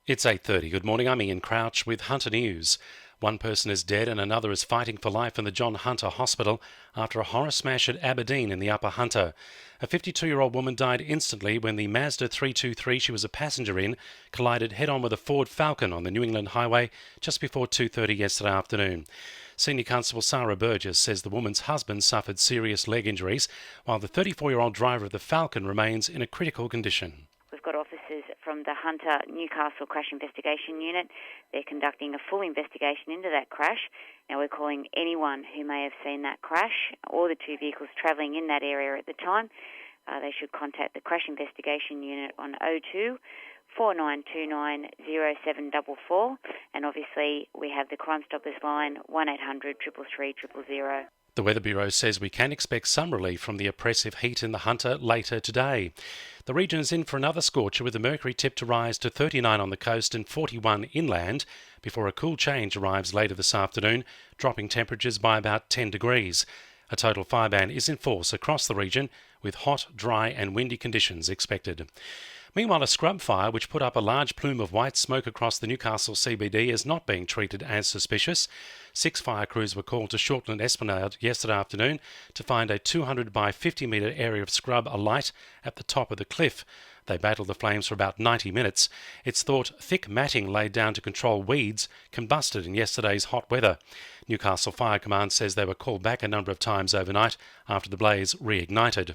It's 8:30. Good morning. I'm Ian Crouch with Hunter News. One person is dead and another is fighting for life in the John Hunter Hospital after a horror smash at Aberdeen in the Upper Hunter. A 52-year-old woman died instantly when the Mazda 323 she was a passenger in collided head-on with a Ford Falcon on the New England Highway just before 2:30 yesterday afternoon. Senior Constable Sarah Burgess says the woman's husband suffered serious leg injuries, while the 34-year-old driver of the Falcon remains in a critical condition. We've got officers from the Hunter Newcastle Crash Investigation Unit. They're conducting a full investigation into that crash. Now we're calling anyone who may have seen that crash or the two vehicles travelling in that area at the time. They should contact the Crash Investigation Unit on 02 4929 0744, and obviously we have the Crime Stoppers line 1800 333 000. The Weather Bureau says we can expect some relief from the oppressive heat in the Hunter later today. The region is in for another scorcher with the mercury tipped to rise to 39 on the coast and 41 inland before a cool change arrives later this afternoon, dropping temperatures by about 10 degrees. A total fire ban is in force across the region with hot, dry and windy conditions expected. Meanwhile, a scrub fire which put up a large plume of white smoke across the Newcastle CBD is not being treated as suspicious. 6 fire crews were called to Shortland Esplanade yesterday afternoon to find a 200 by 50 metre area of scrub alight at the top of the cliff. They battled the flames for about 90 minutes. It's thought thick matting laid down to control weeds combusted in yesterday's hot weather. Newcastle Fire Command says they were called back a number of times overnight after the blaze reignited.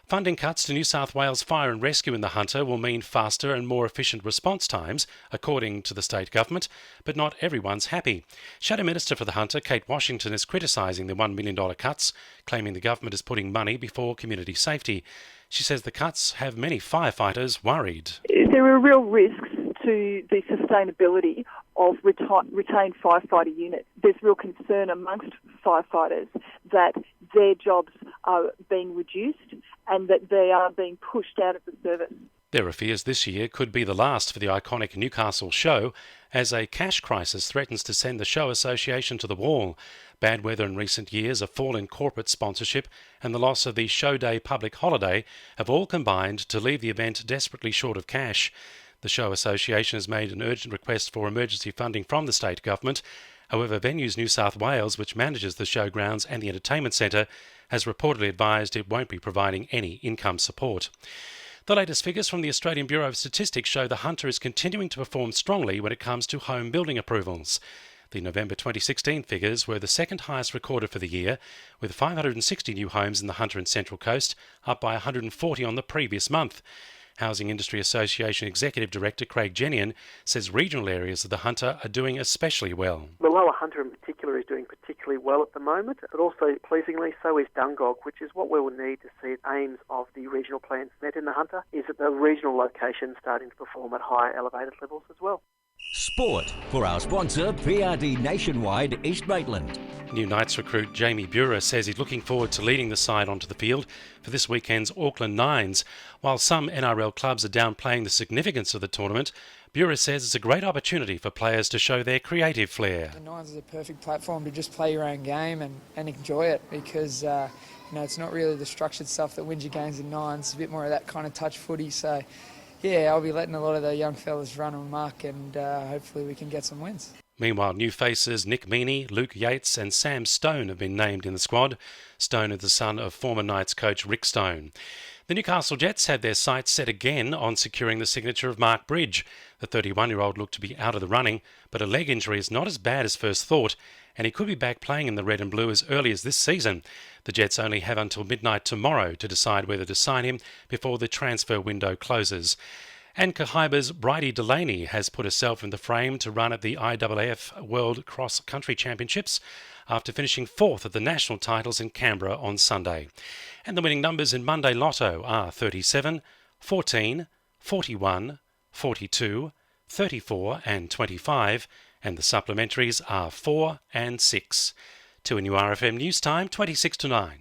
Funding cuts to New South Wales Fire and Rescue in the Hunter will mean faster and more efficient response times, according to the state government, but not everyone's happy. Shadow Minister for the Hunter, Kate Washington, is criticising the $1 million cuts, claiming the government is putting money before community safety. She says the cuts have many firefighters worried. There are real risks to the sustainability of retained firefighter units. There's real concern amongst firefighters that their jobs are being reduced and that they are being pushed out of the service. There are fears this year could be the last for the iconic Newcastle show as a cash crisis threatens to send the show association to the wall. Bad weather in recent years, a fall in corporate sponsorship and the loss of the show day public holiday have all combined to leave the event desperately short of cash. The Show Association has made an urgent request for emergency funding from the state government. However, Venues New South Wales, which manages the showgrounds and the entertainment centre, has reportedly advised it won't be providing any income support. The latest figures from the Australian Bureau of Statistics show the Hunter is continuing to perform strongly when it comes to home building approvals. The November 2016 figures were the second highest recorded for the year, with 560 new homes in the Hunter and Central Coast, up by 140 on the previous month. Housing Industry Association Executive Director Craig Jenian says regional areas of the Hunter are doing especially well. The Lower Hunter in particular is doing particularly well at the moment, but also pleasingly so is Dungog, which is what we will need to see aims of the regional plans met in the Hunter, is that the regional locations starting to perform at higher elevated levels as well. Sport for our sponsor PRD Nationwide East Maitland. New Knights recruit Jamie Buhrer says he's looking forward to leading the side onto the field for this weekend's Auckland Nines. While some NRL clubs are downplaying the significance of the tournament, Buhrer says it's a great opportunity for players to show their creative flair. The Nines is a perfect platform to just play your own game and enjoy it because it's not really the structured stuff that wins your games in Nines. It's a bit more of that kind of touch footy. So, yeah, I'll be letting a lot of the young fellas run and muck and hopefully we can get some wins. Meanwhile, new faces Nick Meaney, Luke Yates and Sam Stone have been named in the squad. Stone is the son of former Knights coach Rick Stone. The Newcastle Jets had their sights set again on securing the signature of Mark Bridge. The 31-year-old looked to be out of the running, but a leg injury is not as bad as first thought, and he could be back playing in the red and blue as early as this season. The Jets only have until midnight tomorrow to decide whether to sign him before the transfer window closes. And Cahaiba's Bridie Delaney has put herself in the frame to run at the IAAF World Cross Country Championships after finishing fourth at the national titles in Canberra on Sunday. And the winning numbers in Monday Lotto are 37, 14, 41, 42, 34 and 25, and the supplementaries are 4 and 6. 2NURFM News Time, 26 to 9.